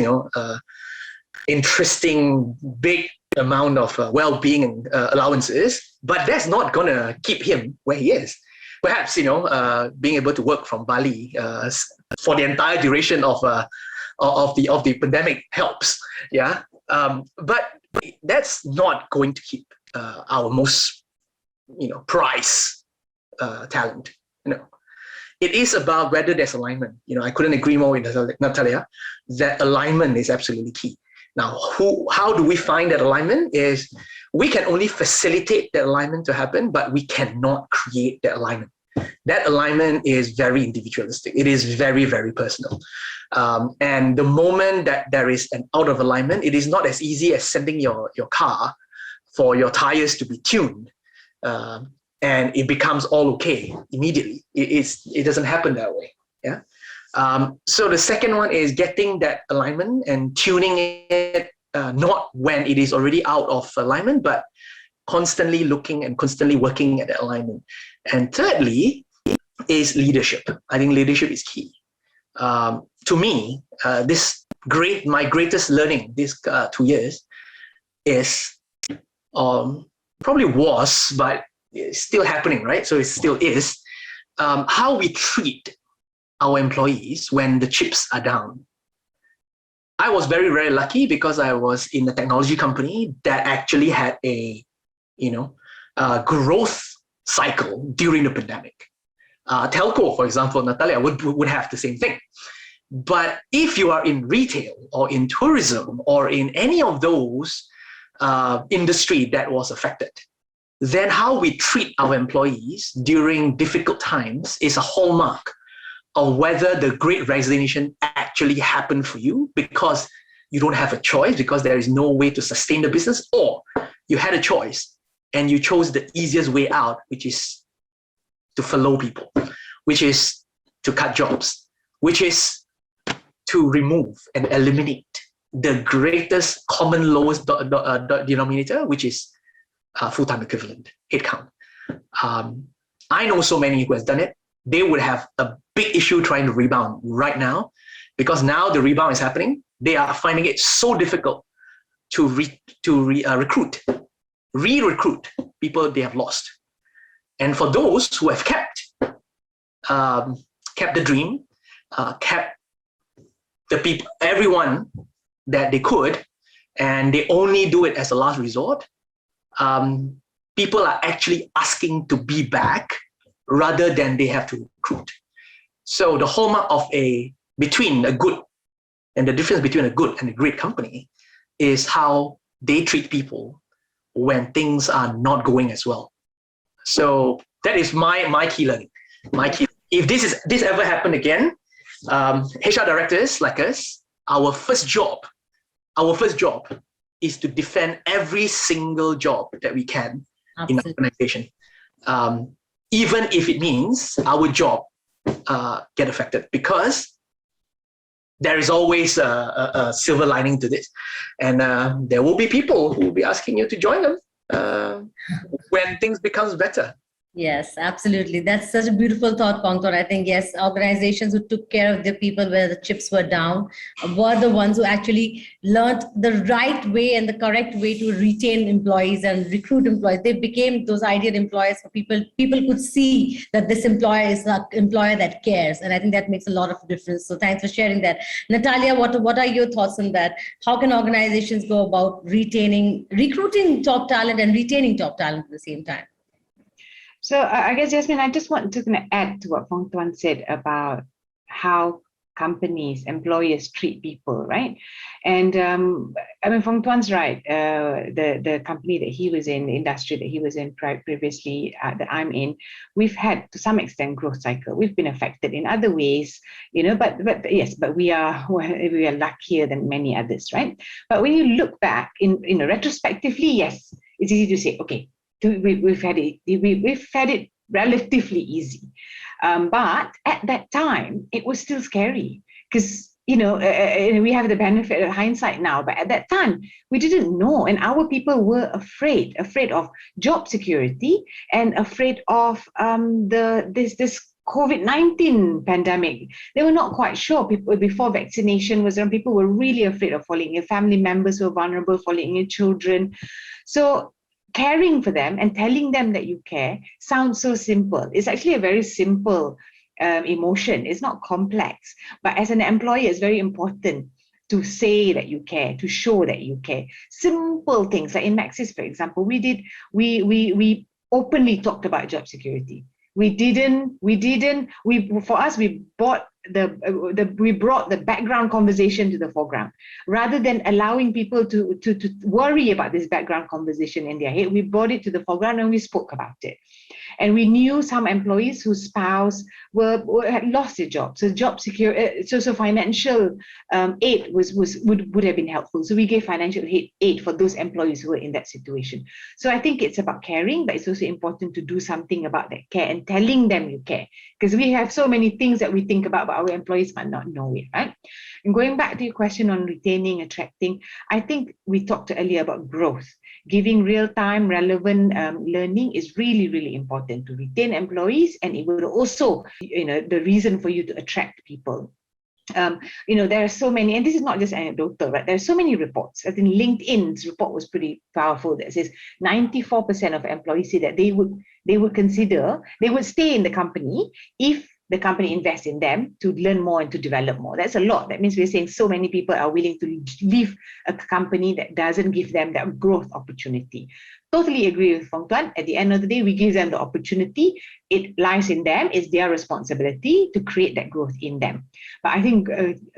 interesting, big amount of well-being allowances, but that's not going to keep him where he is. Perhaps, being able to work from Bali for the entire duration of the pandemic helps. Yeah. But that's not going to keep our most, prized talent. It is about whether there's alignment. I couldn't agree more with Natalia, that alignment is absolutely key. Now, how do we find that alignment? Is we can only facilitate that alignment to happen, but we cannot create that alignment. That alignment is very individualistic. It is very, very personal. And the moment that there is an out of alignment, it is not as easy as sending your car for your tires to be tuned. And it becomes all okay immediately. It doesn't happen that way. Yeah. So the second one is getting that alignment and tuning it, not when it is already out of alignment, but constantly looking and constantly working at that alignment. And thirdly is leadership. I think leadership is key. To me, my greatest learning this 2 years is probably was, but it's still happening, right? So it still is, how we treat our employees when the chips are down. I was very, very lucky because I was in a technology company that actually had a growth cycle during the pandemic. Telco, for example, Natalia would have the same thing. But if you are in retail or in tourism or in any of those industry that was affected, then how we treat our employees during difficult times is a hallmark of whether the great resignation actually happened for you because you don't have a choice, because there is no way to sustain the business, or you had a choice and you chose the easiest way out, which is to furlough people, which is to cut jobs, which is to remove and eliminate the greatest common lowest denominator, which is full-time equivalent headcount. I know so many who has done it. They would have a big issue trying to rebound right now, because now the rebound is happening. They are finding it so difficult to recruit, re-recruit people they have lost. And for those who have kept the dream, kept the people, everyone that they could, and they only do it as a last resort, people are actually asking to be back rather than they have to recruit. So the hallmark of between a good, and the difference between a good and a great company is how they treat people when things are not going as well. So that is my key learning. If this ever happened again, HR directors like us, our first job is to defend every single job that we can in our organization, even if it means our job get affected, because there is always a silver lining to this, and there will be people who will be asking you to join them when things becomes better. Yes, absolutely. That's such a beautiful thought, Pongton. I think, yes, organizations who took care of their people where the chips were down were the ones who actually learned the right way and the correct way to retain employees and recruit employees. They became those ideal employers for people. People could see that this employer is an employer that cares. And I think that makes a lot of difference. So thanks for sharing that. Natalia, what are your thoughts on that? How can organizations go about recruiting top talent and retaining top talent at the same time? So I guess, Jasmine, I just want to kind of add to what Fong Tuan said about how companies, employers treat people, right? And I mean, Fong Tuan's right. The company that he was in, the industry that he was in previously, that I'm in, we've had to some extent growth cycle. We've been affected in other ways, but yes, but we are luckier than many others, right? But when you look back in retrospectively, yes, it's easy to say, okay, we've had it relatively easy, but at that time it was still scary because we have the benefit of hindsight now, but at that time we didn't know, and our people were afraid of job security and afraid of this COVID-19 pandemic. They were not quite sure. People before vaccination was around, people were really afraid of falling ill. Family members who were vulnerable, falling ill, children. So caring for them and telling them that you care sounds so simple. It's actually a very simple emotion. It's not complex. But as an employer, it's very important to say that you care, to show that you care. Simple things like in Maxis, for example, we openly talked about job security. We brought the background conversation to the foreground. Rather than allowing people to worry about this background conversation in their head, we brought it to the foreground and we spoke about it. And we knew some employees whose spouse had lost their job. So job security, so financial aid would have been helpful. So we gave financial aid for those employees who were in that situation. So I think it's about caring, but it's also important to do something about that care and telling them you care. Because we have so many things that we think about, but our employees might not know it, right? And going back to your question on retaining, attracting, I think we talked earlier about growth. Giving real-time relevant learning is really, really important to retain employees, and it will also, the reason for you to attract people. There are so many, and this is not just anecdotal, right? There are so many reports. I think LinkedIn's report was pretty powerful that says 94% of employees say that they would stay in the company if the company invests in them to learn more and to develop more. That's a lot. That means we're saying so many people are willing to leave a company that doesn't give them that growth opportunity. Totally agree with Fong Tuan. At the end of the day, we give them the opportunity. It lies in them. It's their responsibility to create that growth in them. But I think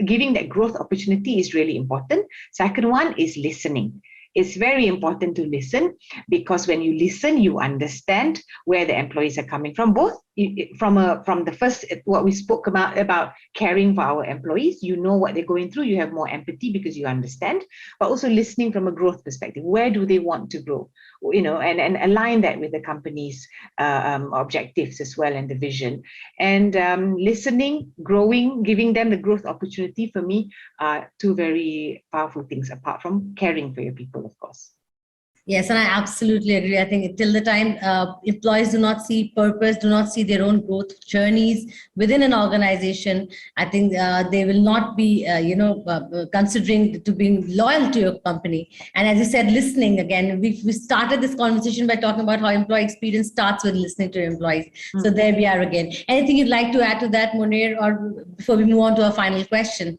giving that growth opportunity is really important. Second one is listening. It's very important to listen, because when you listen, you understand where the employees are coming from, both from the first, what we spoke about caring for our employees. You know what they're going through, you have more empathy because you understand, but also listening from a growth perspective. Where do they want to grow? And align that with the company's objectives as well, and the vision. And listening, growing, giving them the growth opportunity, for me, are two very powerful things, apart from caring for your people, of course. Yes, and I absolutely agree. I think till the time employees do not see purpose, do not see their own growth journeys within an organization, I think they will not be, considering to being loyal to your company. And as you said, listening, again, we started this conversation by talking about how employee experience starts with listening to employees. Mm-hmm. So there we are again. Anything you'd like to add to that, Munir, or before we move on to our final question?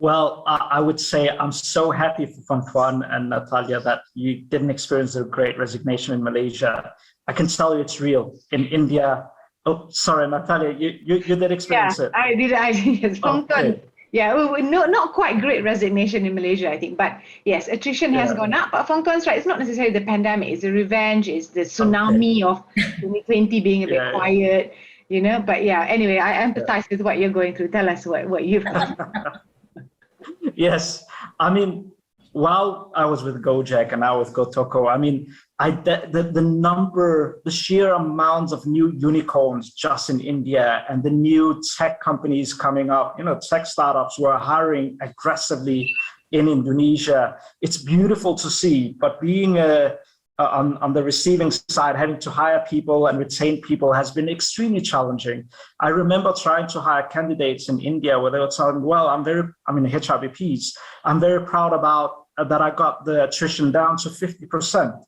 Well, I would say I'm so happy for Fong Tuan and Natalia that you didn't experience a great resignation in Malaysia. I can tell you it's real. In India, oh, sorry, Natalia, you did experience it. I did. Yes, Fong Tuan. Yeah, not quite great resignation in Malaysia, I think. But yes, attrition has gone up. But Fong Tuan's right, it's not necessarily the pandemic, it's the revenge, it's the tsunami of 2020 being a bit quiet, But yeah, anyway, I empathize with what you're going through. Tell us what you've gone through. Yes, I mean, while I was with Gojek and now with GoToko, I mean, the sheer amounts of new unicorns just in India, and the new tech companies coming up, tech startups who are hiring aggressively in Indonesia. It's beautiful to see, but being a on the receiving side, having to hire people and retain people has been extremely challenging. I remember trying to hire candidates in India where they were telling me, well, HRBPs, I'm very proud about that I got the attrition down to 50%,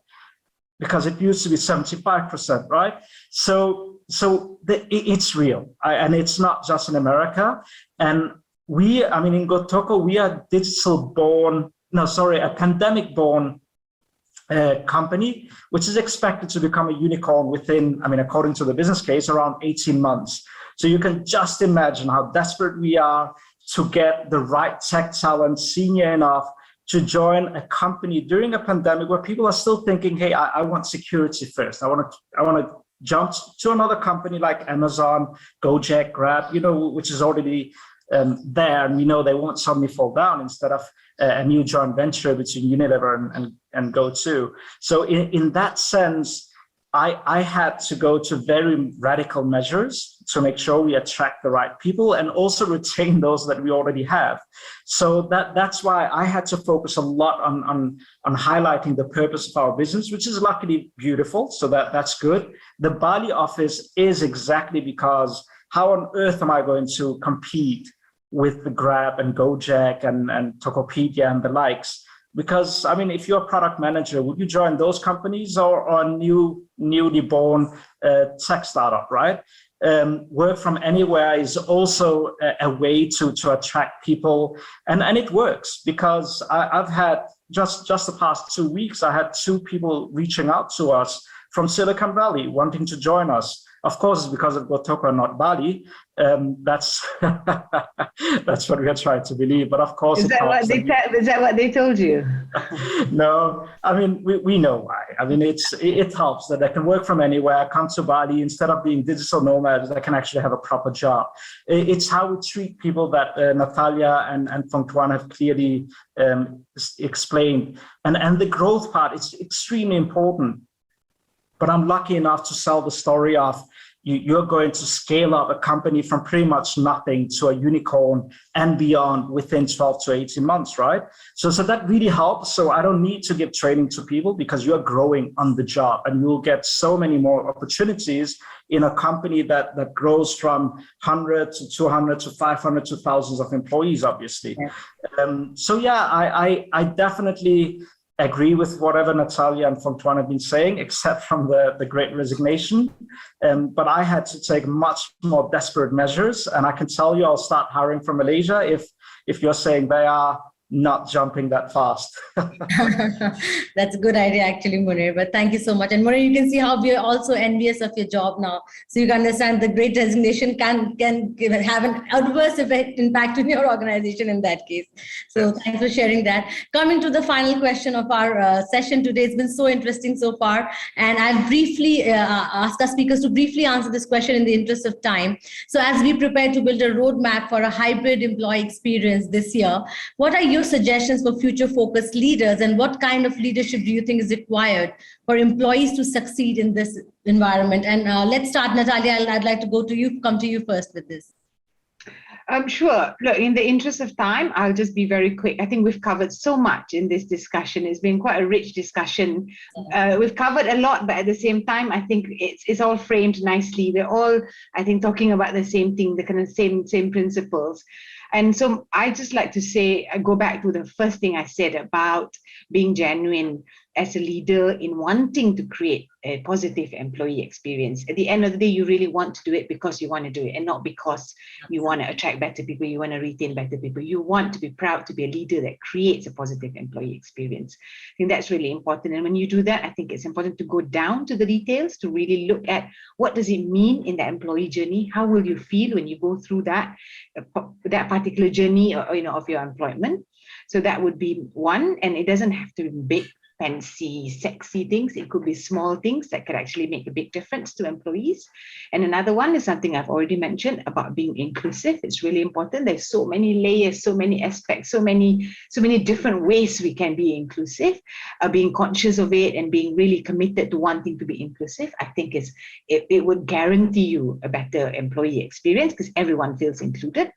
because it used to be 75%, right? So it's real, and it's not just in America. And in Gotoko, we are a pandemic-born company, which is expected to become a unicorn within, according to the business case, around 18 months. So you can just imagine how desperate we are to get the right tech talent, senior enough, to join a company during a pandemic where people are still thinking, hey, I want security first. I want to jump to another company like Amazon, Gojek, Grab, which is already there, and they won't suddenly fall down, instead of a new joint venture between Unilever and GoTo. So in that sense, I had to go to very radical measures to make sure we attract the right people and also retain those that we already have. So that's why I had to focus a lot on highlighting the purpose of our business, which is luckily beautiful. So that's good. The Bali office is exactly because how on earth am I going to compete with the Grab and Gojek and Tokopedia and the likes? Because, if you're a product manager, would you join those companies or a newly born tech startup, right? Work from anywhere is also a way to attract people. And it works, because I've had, just the past 2 weeks, I had 2 people reaching out to us from Silicon Valley wanting to join us. Of course, it's because of Gotoko, not Bali. That's that's what we are trying to believe. But of course, is that what they told you? No, we know why. It helps that they can work from anywhere, come to Bali, instead of being digital nomads, they can actually have a proper job. It's how we treat people that Natalia and Phong Tuan have clearly explained. And the growth part is extremely important. But I'm lucky enough to sell the story of you're going to scale up a company from pretty much nothing to a unicorn and beyond within 12 to 18 months, right? So that really helps. So I don't need to give training to people, because you're growing on the job, and you'll get so many more opportunities in a company that grows from 100 to 200 to 500 to thousands of employees, obviously. Yeah. I definitely agree with whatever Natalia and Phong Tuan have been saying, except from the Great Resignation. But I had to take much more desperate measures, and I can tell you I'll start hiring from Malaysia if you're saying they are not jumping that fast. That's a good idea, actually, Munir. But thank you so much. And Munir, you can see how we are also envious of your job now. So you can understand the Great Resignation can have an adverse impact on your organization in that case. So thanks for sharing that. Coming to the final question of our session today, it's been so interesting so far. And I'll briefly ask our speakers to briefly answer this question in the interest of time. So as we prepare to build a roadmap for a hybrid employee experience this year, what are your suggestions for future focused leaders, and what kind of leadership do you think is required for employees to succeed in this environment? And let's start, Natalia. I'd like to come to you first with this. Sure. Look, in the interest of time, I'll just be very quick. I think we've covered so much in this discussion. It's been quite a rich discussion. We've covered a lot, but at the same time, I think it's all framed nicely. We're all, I think, talking about the same thing, the kind of same principles. And so I just like to say, go back to the first thing I said about being genuine as a leader in wanting to create a positive employee experience. At the end of the day, you really want to do it because you want to do it, and not because you want to attract better people, you want to retain better people. You want to be proud to be a leader that creates a positive employee experience. I think that's really important. And when you do that, I think it's important to go down to the details, to really look at what does it mean in the employee journey? How will you feel when you go through that particular journey, of your employment? So that would be one, and it doesn't have to be big, fancy, sexy things. It could be small things that could actually make a big difference to employees. And another one is something I've already mentioned about being inclusive. It's really important. There's so many layers, so many aspects, so many different ways we can be inclusive. Being conscious of it and being really committed to wanting to be inclusive, I think it would guarantee you a better employee experience because everyone feels included.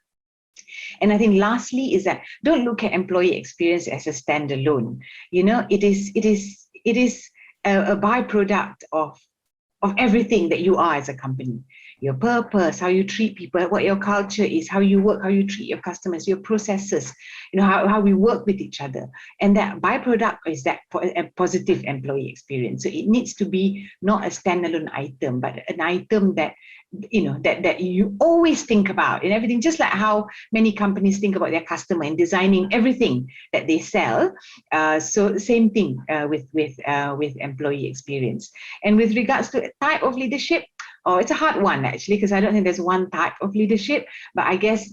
And I think lastly is that don't look at employee experience as a standalone. It is a byproduct of everything that you are as a company. Your purpose, how you treat people, what your culture is, how you work, how you treat your customers, your processes, how we work with each other. And that byproduct is that a positive employee experience. So it needs to be not a standalone item, but an item that that you always think about in everything, just like how many companies think about their customer and designing everything that they sell. So same thing with employee experience. And with regards to type of leadership, it's a hard one actually, because I don't think there's one type of leadership. But I guess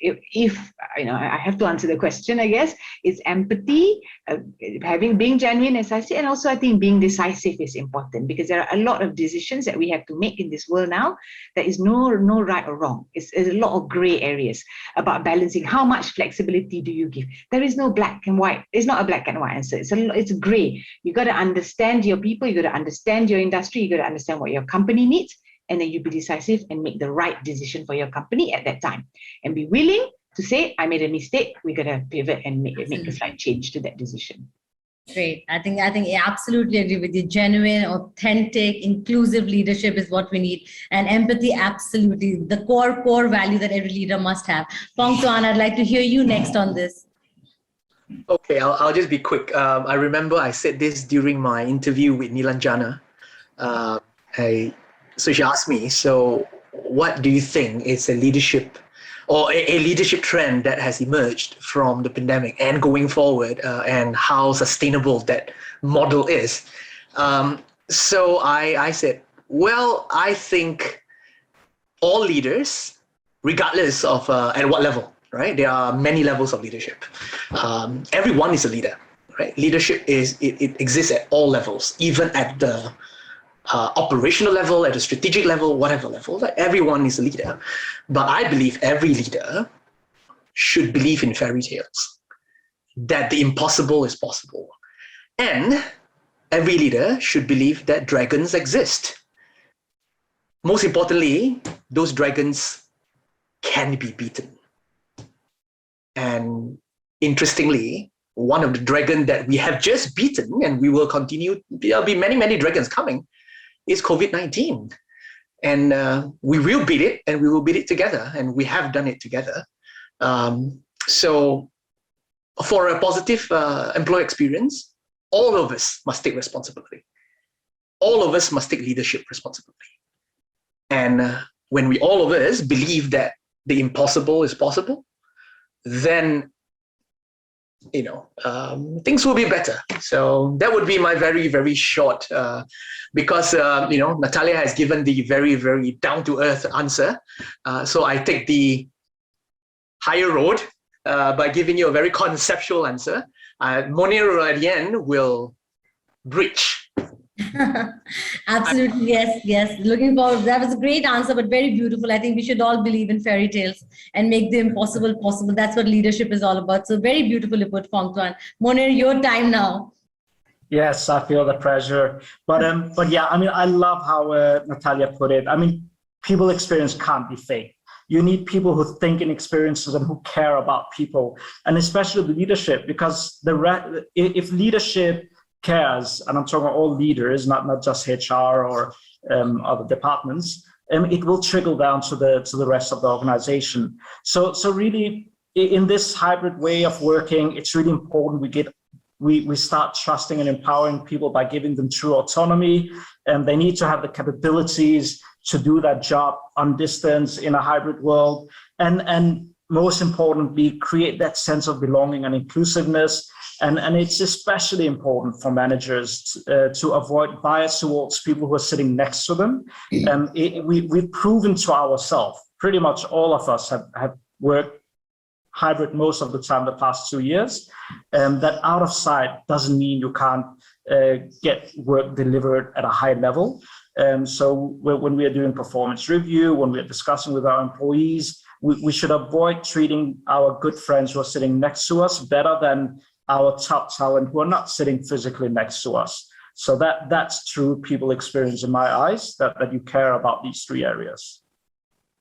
if I have to answer the question, I guess it's empathy, being genuine, as I said, and also I think being decisive is important, because there are a lot of decisions that we have to make in this world now. There is no right or wrong. It's a lot of gray areas about balancing. How much flexibility do you give? There is no black and white. It's not a black and white answer. It's gray. You got to understand your people. You got to understand your industry. You got to understand what your company needs. And then you be decisive and make the right decision for your company at that time, and be willing to say, I made a mistake. We're gonna pivot and make a slight change to that decision. Great. I think I absolutely agree with you. Genuine, authentic, inclusive leadership is what we need, and empathy, absolutely the core value that every leader must have. Pong Tuan, I'd like to hear you next on this. Okay, I'll just be quick. I remember I said this during my interview with Nilanjana. So she asked me, so what do you think is a leadership or a leadership trend that has emerged from the pandemic and going forward, and how sustainable that model is? So I said, well, I think all leaders, regardless of at what level, right? There are many levels of leadership. Everyone is a leader, right? Leadership it exists at all levels, even at the operational level, at a strategic level, whatever level. Like, everyone is a leader. But I believe every leader should believe in fairy tales, that the impossible is possible. And every leader should believe that dragons exist. Most importantly, those dragons can be beaten. And interestingly, one of the dragons that we have just beaten, and we will continue, there'll be many, many dragons coming, is COVID-19. And we will beat it, and we will beat it together, and we have done it together. So for a positive employee experience, all of us must take responsibility. All of us must take leadership responsibility. And when all of us believe that the impossible is possible, then things will be better. So that would be my very, very short, because Natalia has given the very, very down-to-earth answer. So I take the higher road by giving you a very conceptual answer. Monir at the end will bridge. Absolutely, yes. Looking forward. That was a great answer, but very beautiful. I think we should all believe in fairy tales and make the impossible possible. That's what leadership is all about. So very beautifully put, Pong Tuan. Monir, your time now. Yes, I feel the pressure. But yeah, I mean, I love how Natalia put it. I mean, people experience can't be fake. You need people who think in experiences and who care about people, and especially the leadership, because if leadership cares, and I'm talking about all leaders, not just HR or other departments, it will trickle down to the rest of the organization. So really, in this hybrid way of working, it's really important we start trusting and empowering people by giving them true autonomy, and they need to have the capabilities to do that job on distance in a hybrid world, and most importantly, create that sense of belonging and inclusiveness. And it's especially important for managers to avoid bias towards people who are sitting next to them. We've proven to ourselves, pretty much all of us have worked hybrid most of the time the past 2 years, that out of sight doesn't mean you can't get work delivered at a high level. So when we are doing performance review, when we are discussing with our employees, we should avoid treating our good friends who are sitting next to us better than our top talent who are not sitting physically next to us. So that's true people experience in my eyes, that you care about these three areas.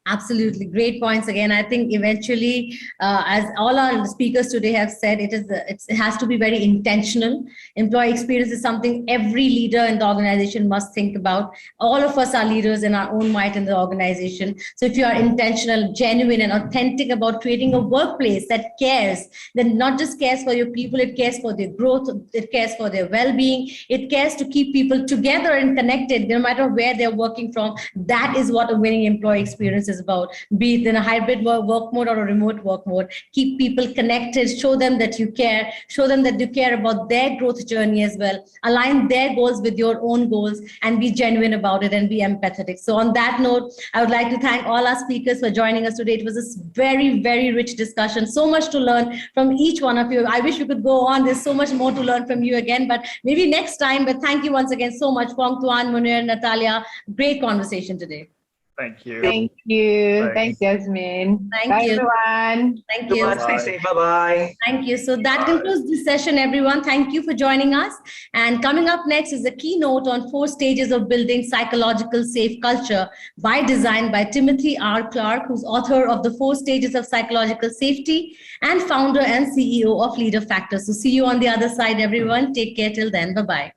Absolutely. Great points again. I think eventually, as all our speakers today have said, it has to be very intentional. Employee experience is something every leader in the organization must think about. All of us are leaders in our own might in the organization. So if you are intentional, genuine, and authentic about creating a workplace that cares, then not just cares for your people, it cares for their growth, it cares for their well-being, it cares to keep people together and connected, no matter where they're working from. That is what a winning employee experience is about, be it in a hybrid work mode or a remote work mode. Keep people connected, show them that you care, show them that you care about their growth journey as well, align their goals with your own goals, and be genuine about it and be empathetic. So on that note, I would like to thank all our speakers for joining us today. It was a very, very rich discussion, so much to learn from each one of you. I wish we could go on. There's so much more to learn from you again, but maybe next time. But thank you once again so much, Phong Tuan, Munir, Natalia. Great conversation today. Thank you. Thank you. Thanks. Thanks, Jasmine. Thank Bye, you. everyone. Thank you. Stay safe. Bye-bye. Thank you. So that concludes this session, everyone. Thank you for joining us. And coming up next is a keynote on 4 stages of building psychological safe culture by design by Timothy R. Clark, who's author of the 4 stages of psychological safety and founder and CEO of Leader Factor. So see you on the other side, everyone. Take care till then. Bye-bye.